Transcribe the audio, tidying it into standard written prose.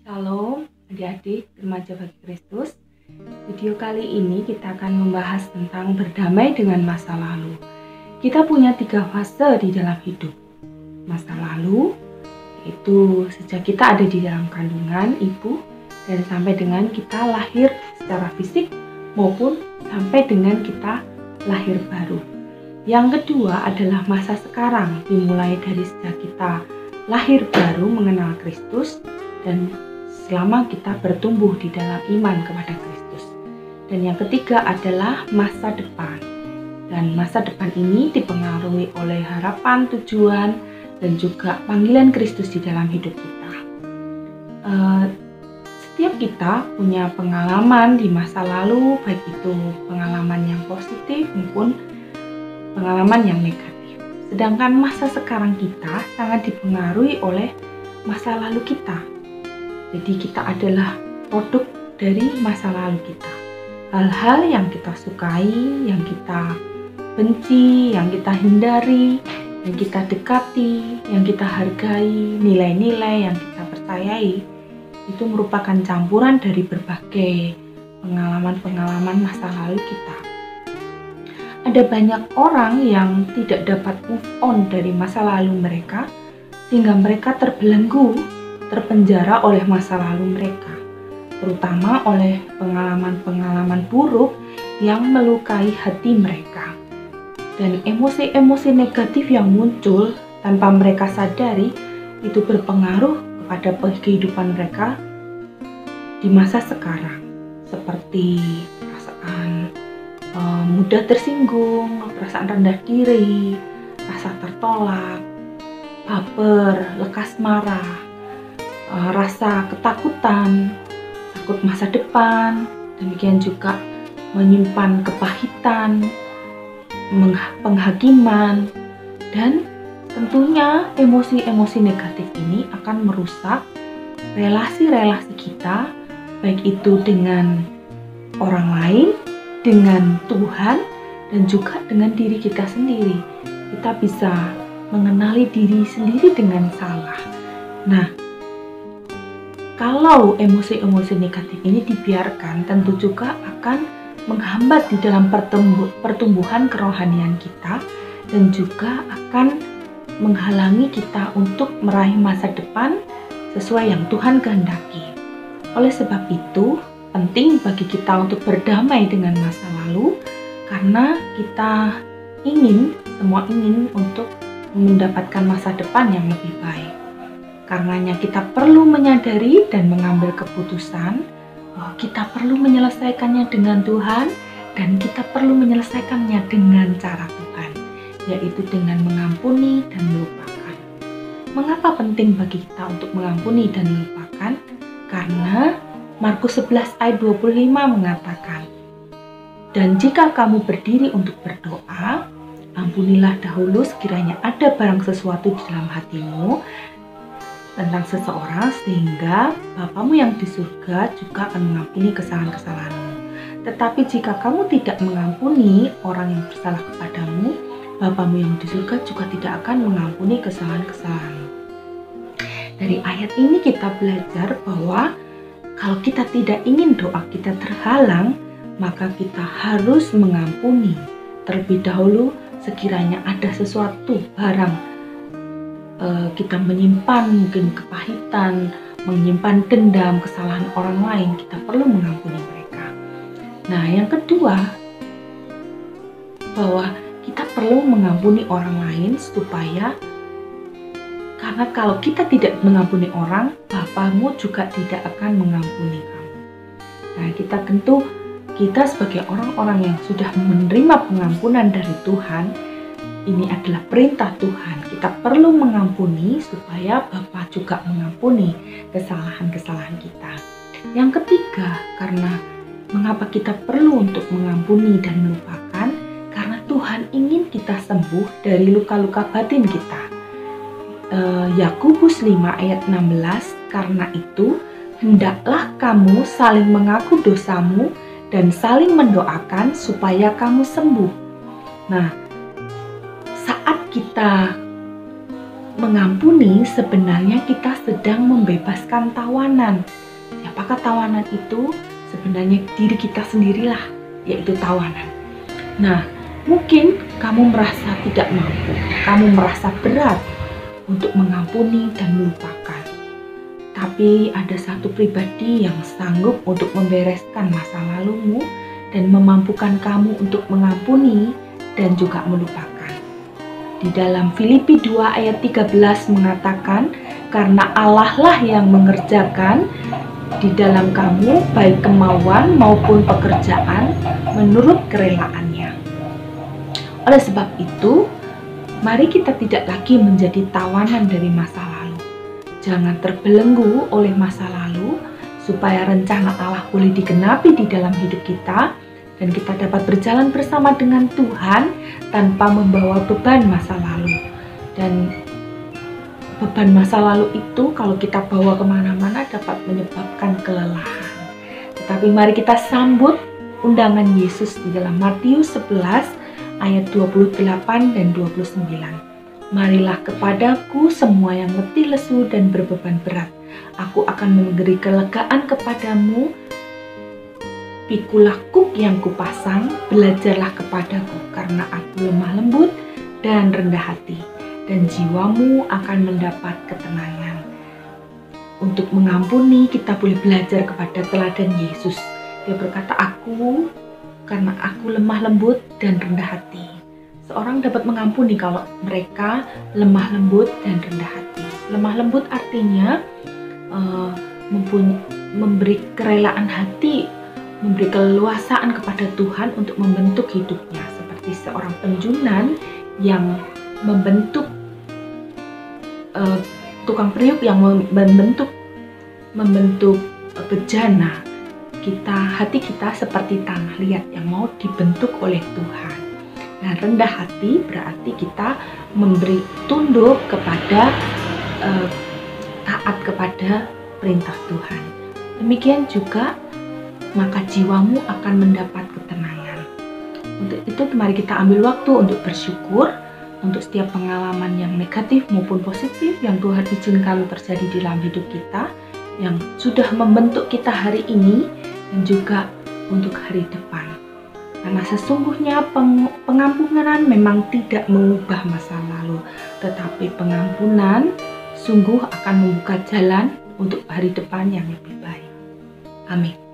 Shalom adik-adik remaja bagi Kristus. Video kali ini kita akan membahas tentang berdamai dengan masa lalu. Kita punya 3 fase di dalam hidup. Masa lalu, yaitu sejak kita ada di dalam kandungan ibu dan sampai dengan kita lahir secara fisik maupun sampai dengan kita lahir baru. Yang kedua adalah masa sekarang, dimulai dari sejak kita lahir baru mengenal Kristus dan selama kita bertumbuh di dalam iman kepada Kristus. Dan yang ketiga adalah masa depan. Dan masa depan ini dipengaruhi oleh harapan, tujuan, dan juga panggilan Kristus di dalam hidup kita. Setiap kita punya pengalaman di masa lalu, baik itu pengalaman yang positif maupun pengalaman yang negatif. Sedangkan masa sekarang kita sangat dipengaruhi oleh masa lalu kita. Jadi kita adalah produk dari masa lalu kita. Hal-hal yang kita sukai, yang kita benci, yang kita hindari, yang kita dekati, yang kita hargai, nilai-nilai yang kita percayai, itu merupakan campuran dari berbagai pengalaman-pengalaman masa lalu kita. Ada banyak orang yang tidak dapat move on dari masa lalu mereka, sehingga mereka terbelenggu, terpenjara oleh masa lalu mereka, terutama oleh pengalaman-pengalaman buruk yang melukai hati mereka. Dan emosi-emosi negatif yang muncul tanpa mereka sadari itu berpengaruh kepada kehidupan mereka di masa sekarang, seperti perasaan mudah tersinggung, perasaan rendah diri, rasa tertolak, baper, lekas marah, rasa ketakutan, takut masa depan, demikian juga menyimpan kepahitan, penghakiman, dan tentunya emosi-emosi negatif ini akan merusak relasi-relasi kita, baik itu dengan orang lain, dengan Tuhan, dan juga dengan diri kita sendiri. Kita bisa mengenali diri sendiri dengan salah. Nah, kalau emosi-emosi negatif ini dibiarkan, tentu juga akan menghambat di dalam pertumbuhan kerohanian kita dan juga akan menghalangi kita untuk meraih masa depan sesuai yang Tuhan kehendaki. Oleh sebab itu, penting bagi kita untuk berdamai dengan masa lalu karena kita semua ingin untuk mendapatkan masa depan yang lebih baik. Karenanya kita perlu menyadari dan mengambil keputusan bahwa kita perlu menyelesaikannya dengan Tuhan dan kita perlu menyelesaikannya dengan cara Tuhan, yaitu dengan mengampuni dan melupakan. Mengapa penting bagi kita untuk mengampuni dan melupakan? Karena Markus 11 ayat 25 mengatakan, "Dan jika kamu berdiri untuk berdoa, ampunilah dahulu sekiranya ada barang sesuatu di dalam hatimu tentang seseorang, sehingga Bapamu yang di surga juga akan mengampuni kesalahan-kesalahanmu. Tetapi jika kamu tidak mengampuni orang yang bersalah kepadamu, Bapamu yang di surga juga tidak akan mengampuni kesalahan-kesalahanmu." Dari ayat ini kita belajar bahwa kalau kita tidak ingin doa kita terhalang, maka kita harus mengampuni terlebih dahulu sekiranya ada sesuatu barang kita menyimpan mungkin kepahitan, menyimpan dendam, kesalahan orang lain, kita perlu mengampuni mereka. Nah, yang kedua, bahwa kita perlu mengampuni orang lain karena kalau kita tidak mengampuni orang, Bapamu juga tidak akan mengampuni kamu. Nah, kita sebagai orang-orang yang sudah menerima pengampunan dari Tuhan, ini adalah perintah Tuhan. Kita perlu mengampuni supaya Bapa juga mengampuni kesalahan-kesalahan kita. Yang ketiga, karena mengapa kita perlu untuk mengampuni dan melupakan? Karena Tuhan ingin kita sembuh dari luka-luka batin kita. Yakobus 5 ayat 16, "Karena itu, hendaklah kamu saling mengaku dosamu dan saling mendoakan supaya kamu sembuh." Nah, saat kita mengampuni sebenarnya kita sedang membebaskan tawanan. Siapakah tawanan itu? Sebenarnya diri kita sendirilah, yaitu tawanan. Nah, mungkin kamu merasa tidak mampu, kamu merasa berat untuk mengampuni dan melupakan. Tapi ada satu pribadi yang sanggup untuk membereskan masa lalumu dan memampukan kamu untuk mengampuni dan juga melupakan. Di dalam Filipi 2 ayat 13 mengatakan, karena Allah lah yang mengerjakan di dalam kamu baik kemauan maupun pekerjaan menurut kerelaannya. Oleh sebab itu, mari kita tidak lagi menjadi tawanan dari masa lalu. Jangan terbelenggu oleh masa lalu, supaya rencana Allah boleh digenapi di dalam hidup kita, dan kita dapat berjalan bersama dengan Tuhan tanpa membawa beban masa lalu. Dan beban masa lalu itu kalau kita bawa kemana-mana dapat menyebabkan kelelahan. Tetapi mari kita sambut undangan Yesus di dalam Matius 11 ayat 28 dan 29. Marilah kepadaku semua yang letih lesu dan berbeban berat. Aku akan memberi kelegaan kepadamu. Pikulah kuk yang kupasang, belajarlah kepadaku, karena aku lemah lembut dan rendah hati, dan jiwamu akan mendapat ketenangan. Untuk mengampuni, kita boleh belajar kepada teladan Yesus. Dia berkata, karena aku lemah lembut dan rendah hati. Seorang dapat mengampuni kalau mereka lemah lembut dan rendah hati. Lemah lembut artinya memberi kerelaan hati, memberi keleluasaan kepada Tuhan untuk membentuk hidupnya, seperti seorang penjunan yang membentuk tukang periuk yang membentuk bejana. Hati kita seperti tanah liat yang mau dibentuk oleh Tuhan. Nah, rendah hati berarti kita memberi tunduk kepada taat kepada perintah Tuhan. Demikian juga maka jiwamu akan mendapat ketenangan. Untuk itu mari kita ambil waktu untuk bersyukur untuk setiap pengalaman yang negatif maupun positif yang Tuhan izinkan terjadi di dalam hidup kita, yang sudah membentuk kita hari ini dan juga untuk hari depan. Karena sesungguhnya pengampunan memang tidak mengubah masa lalu, tetapi pengampunan sungguh akan membuka jalan untuk hari depan yang lebih baik. Amin.